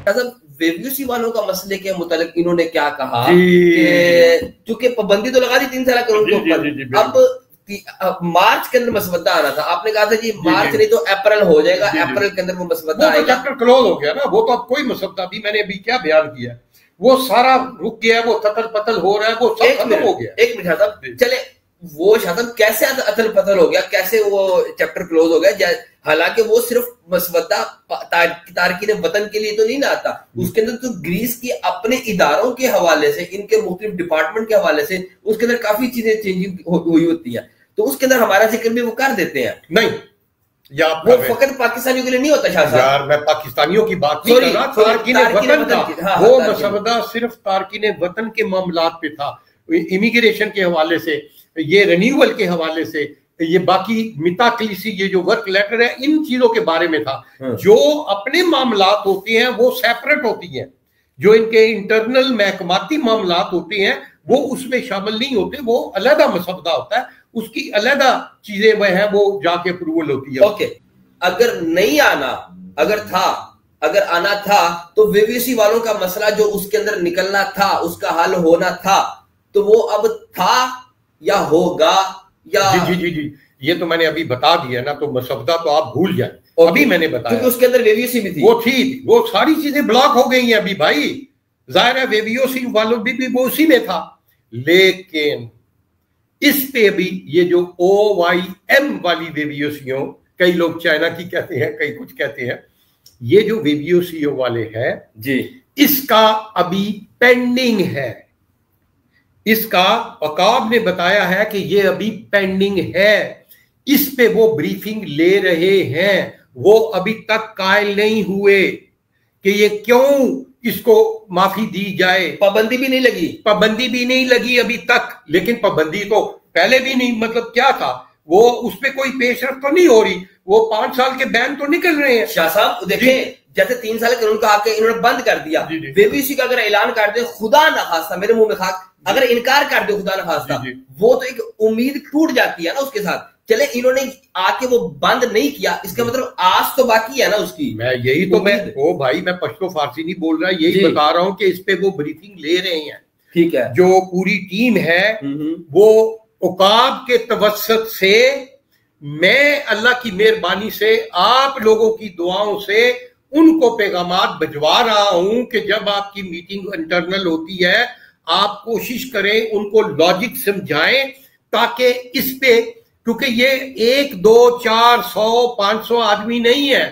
ویویوسی والوں کا مسئلے کے متعلق انہوں نے کیا کہا کہ چونکہ پابندی تو لگا دی 3 سال کروڑ کے اوپر، اب مارچ کے اندر مسودہ آنا تھا، آپ نے کہا تھا جی مارچ نہیں تو اپریل ہو جائے گا، اپریل کے اندر وہ مسودہ آئے گا، چیپٹر کلوز ہو گیا نا، وہ تو اب کوئی مسودہ بھی میں نے ابھی کیا بیان کیا، وہ سارا رک گیا ہے، وہ تتل پتل ہو رہا ہے، وہ سب ختم ہو گیا۔ ایک منٹ شاہ صاحب، چلے وہ شاہ صاحب کیسے اتل پتل ہو گیا، کیسے وہ چیپٹر کلوز ہو گیا، حالانکہ وہ صرف مسودہ تارکین وطن کے لیے تو نہیں نہ آتا، اس کے اندر تو گریس کی اپنے اداروں کے حوالے سے، ان کے مختلف ڈپارٹمنٹ کے حوالے سے اس کے اندر کافی چیزیں چینجنگ ہوئی ہوتی ہیں، تو اس کے اندر ہمارا ذکر بھی وہ کر دیتے ہیں۔ نہیں، وہ فقط پاکستانیوں کے لیے نہیں ہوتا شاہ صاحب، یار میں پاکستانیوں کی بات نہیں کر رہا، تارکین وطن کا وہ مسودہ صرف تارکین وطن کے معاملات پہ تھا، امیگریشن کے حوالے سے، یہ رینیول کے حوالے سے، یہ باقی میتاکلیسی، یہ جو ورک لیٹر ہے، ان چیزوں کے بارے میں تھا۔ جو اپنے معاملات ہوتے ہیں وہ سیپریٹ ہوتی ہیں، جو ان کے انٹرنل محکماتی معاملات ہوتے ہیں وہ اس میں شامل نہیں ہوتے، وہ علیحدہ مسودہ ہوتا ہے، اس کی علیحدہ چیزیں وہ ہیں، وہ جا کے اپروول ہوتی ہے۔ اوکے، اگر نہیں آنا، اگر آنا تھا تو ویویسی والوں کا مسئلہ جو اس کے اندر نکلنا تھا، اس کا حل ہونا تھا، تو وہ اب تھا یا ہوگا یا؟ جی یہ تو میں نے ابھی بتا دیا نا، تو مسودہ تو آپ بھول جائیں، ابھی میں نے بتایا، کیونکہ اس کے اندر ویویسی بھی تھی، وہ تھی، وہ ساری چیزیں بلاک ہو گئی ہیں ابھی بھائی، ظاہر ہے ویویسی والوں بھی وہ اسی میں تھا، لیکن اس پہ بھی یہ جو OYM والی ویویوسیوں، کئی لوگ چائنا کی کہتے ہیں، کئی کچھ کہتے ہیں، یہ جو ویویوسیوں والے ہیں جی، اس کا ابھی پینڈنگ ہے، اس کا عقاب نے بتایا ہے کہ یہ ابھی پینڈنگ ہے، اس پہ وہ بریفنگ لے رہے ہیں، وہ ابھی تک قائل نہیں ہوئے کہ یہ کیوں اس کو معافی دی جائے۔ پابندی بھی نہیں لگی ابھی تک، لیکن پابندی تو پہلے بھی نہیں، مطلب کیا تھا، وہ اس پہ کوئی پیش رفت تو نہیں ہو رہی، وہ 5 سال کے بین تو نکل رہے ہیں۔ شاہ صاحب دیکھیں، جیسے 3 سال قانون کا آ کے انہوں نے بند کر دیا، ویویسی کا اگر اعلان کر دے، خدا نخواستہ، میرے منہ میں خاک، اگر انکار کر دے خدا نخواستہ، وہ تو ایک امید ٹوٹ جاتی ہے نا اس کے ساتھ۔ چلے انہوں نے آ کے وہ بند نہیں کیا، اس کا مطلب آس تو باقی ہے نا اس کی۔ میں یہی تو او بھائی میں پشتو فارسی نہیں بول رہا، یہی بتا رہا ہوں کہ اس پہ وہ بریفنگ لے رہے ہیں، ٹھیک ہے، جو پوری ٹیم ہے وہ عقاب کے توسط سے، میں اللہ کی مہربانی سے، آپ لوگوں کی دعاؤں سے ان کو پیغامات بھجوا رہا ہوں کہ جب آپ کی میٹنگ انٹرنل ہوتی ہے آپ کوشش کریں ان کو لاجک سمجھائیں، تاکہ اس پہ، کیونکہ یہ 1 2 4 100 500 آدمی نہیں ہے،